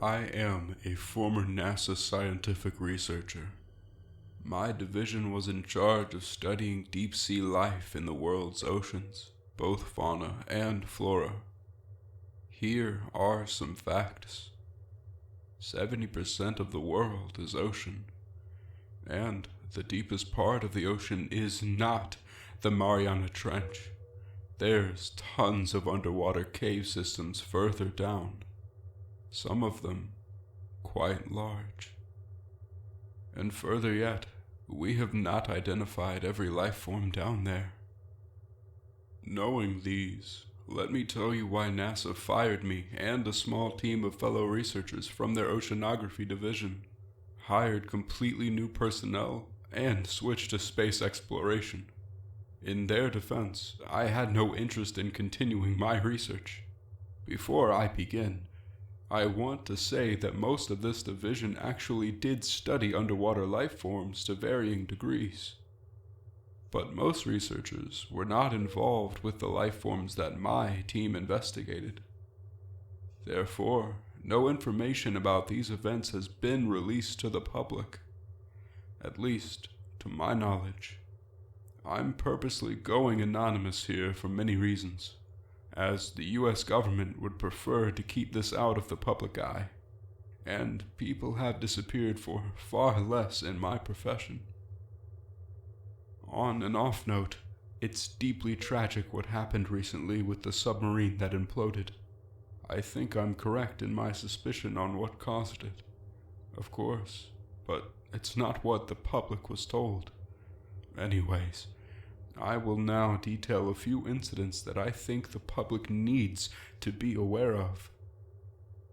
I am a former NASA scientific researcher. My division was in charge of studying deep-sea life in the world's oceans, both fauna and flora. Here are some facts. 70% of the world is ocean, and the deepest part of the ocean is not the Mariana Trench. There's tons of underwater cave systems further down, some of them quite large. And further yet, we have not identified every life form down there. Knowing these, let me tell you why NASA fired me and a small team of fellow researchers from their oceanography division, hired completely new personnel, and switched to space exploration. In their defense, I had no interest in continuing my research. Before I begin, I want to say that most of this division actually did study underwater life forms to varying degrees. But most researchers were not involved with the life forms that my team investigated. Therefore, no information about these events has been released to the public, at least to my knowledge. I'm purposely going anonymous here for many reasons, as the US government would prefer to keep this out of the public eye, and people have disappeared for far less in my profession. On an off note, it's deeply tragic what happened recently with the submarine that imploded. I think I'm correct in my suspicion on what caused it, of course, but it's not what the public was told. Anyways, I will now detail a few incidents that I think the public needs to be aware of.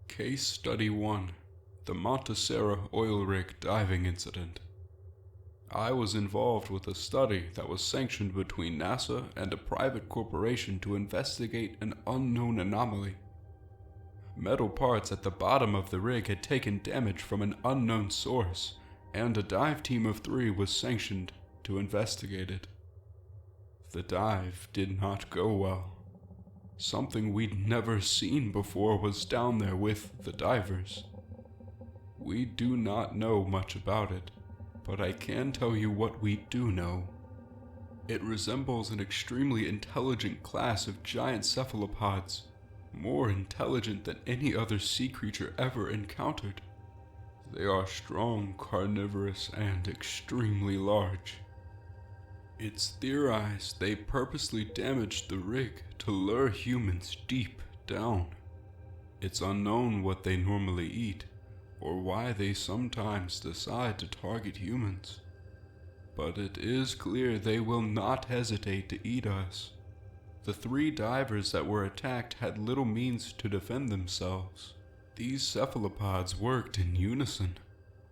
Case Study 1, the Montessera oil rig diving incident. I was involved with a study that was sanctioned between NASA and a private corporation to investigate an unknown anomaly. Metal parts at the bottom of the rig had taken damage from an unknown source, and a dive team of 3 was sanctioned to investigate it. The dive did not go well. Something we'd never seen before was down there with the divers. We do not know much about it, but I can tell you what we do know. It resembles an extremely intelligent class of giant cephalopods, more intelligent than any other sea creature ever encountered. They are strong, carnivorous, and extremely large. It's theorized they purposely damaged the rig to lure humans deep down. It's unknown what they normally eat, or why they sometimes decide to target humans. But it is clear they will not hesitate to eat us. The 3 divers that were attacked had little means to defend themselves. These cephalopods worked in unison,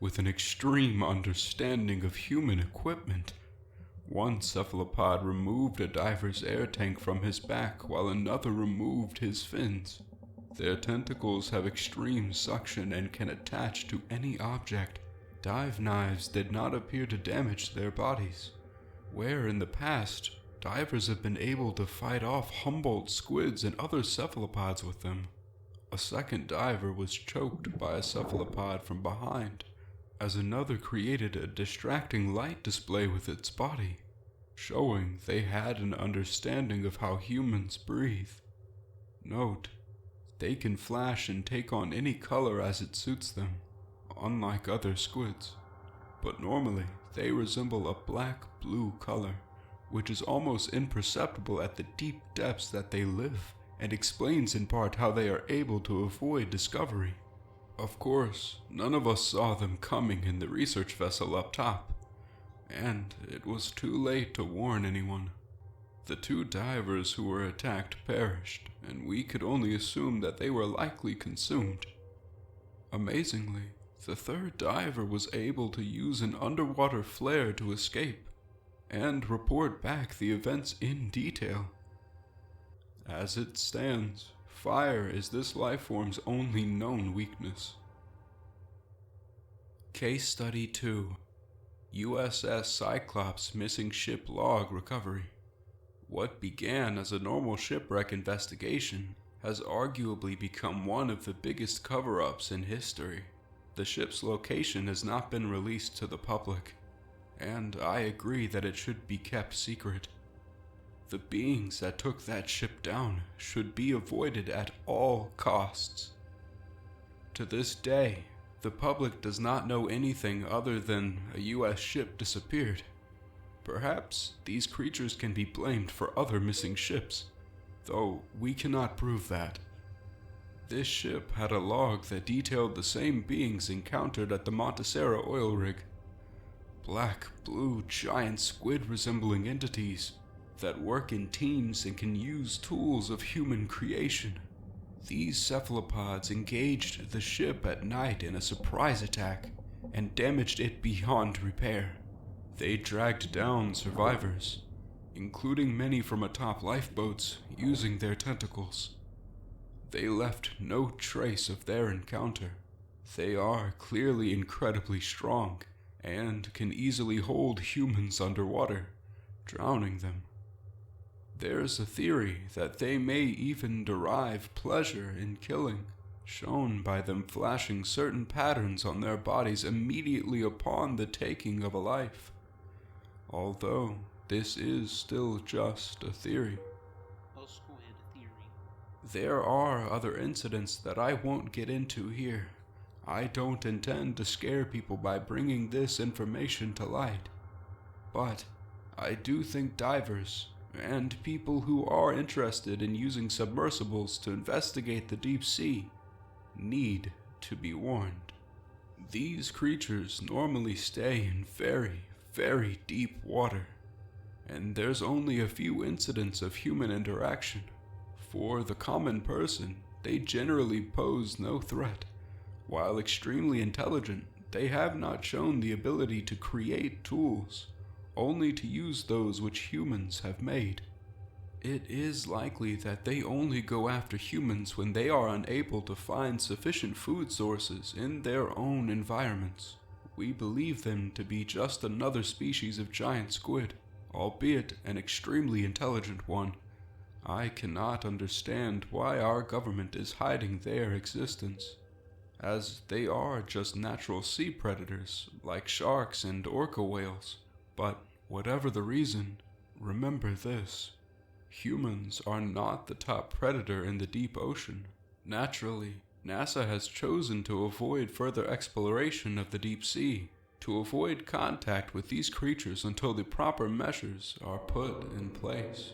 with an extreme understanding of human equipment. One cephalopod removed a diver's air tank from his back while another removed his fins. Their tentacles have extreme suction and can attach to any object. Dive knives did not appear to damage their bodies, where in the past, divers have been able to fight off Humboldt squids and other cephalopods with them. A second diver was choked by a cephalopod from behind, as another created a distracting light display with its body, showing they had an understanding of how humans breathe. Note, they can flash and take on any color as it suits them, unlike other squids, but normally they resemble a black-blue color, which is almost imperceptible at the deep depths that they live, and explains in part how they are able to avoid discovery. Of course, none of us saw them coming in the research vessel up top, and it was too late to warn anyone. The 2 divers who were attacked perished, and we could only assume that they were likely consumed. Amazingly, the 3rd diver was able to use an underwater flare to escape, and report back the events in detail. As it stands, fire is this lifeform's only known weakness. Case Study 2, USS Cyclops missing ship log recovery. What began as a normal shipwreck investigation has arguably become one of the biggest cover-ups in history. The ship's location has not been released to the public, and I agree that it should be kept secret. The beings that took that ship down should be avoided at all costs. To this day, the public does not know anything other than a US ship disappeared. Perhaps these creatures can be blamed for other missing ships, though we cannot prove that. This ship had a log that detailed the same beings encountered at the Montessera oil rig. Black, blue, giant squid-resembling entities that work in teams and can use tools of human creation. These cephalopods engaged the ship at night in a surprise attack and damaged it beyond repair. They dragged down survivors, including many from atop lifeboats, using their tentacles. They left no trace of their encounter. They are clearly incredibly strong and can easily hold humans underwater, drowning them. There's a theory that they may even derive pleasure in killing, shown by them flashing certain patterns on their bodies immediately upon the taking of a life. Although this is still just a theory. Squid theory. There are other incidents that I won't get into here. I don't intend to scare people by bringing this information to light. But I do think divers and people who are interested in using submersibles to investigate the deep sea need to be warned. These creatures normally stay in very, very deep water, and there's only a few incidents of human interaction. For the common person, they generally pose no threat. While extremely intelligent, they have not shown the ability to create tools, only to use those which humans have made. It is likely that they only go after humans when they are unable to find sufficient food sources in their own environments. We believe them to be just another species of giant squid, albeit an extremely intelligent one. I cannot understand why our government is hiding their existence, as they are just natural sea predators like sharks and orca whales. But whatever the reason, remember this: humans are not the top predator in the deep ocean. Naturally, NASA has chosen to avoid further exploration of the deep sea, to avoid contact with these creatures until the proper measures are put in place.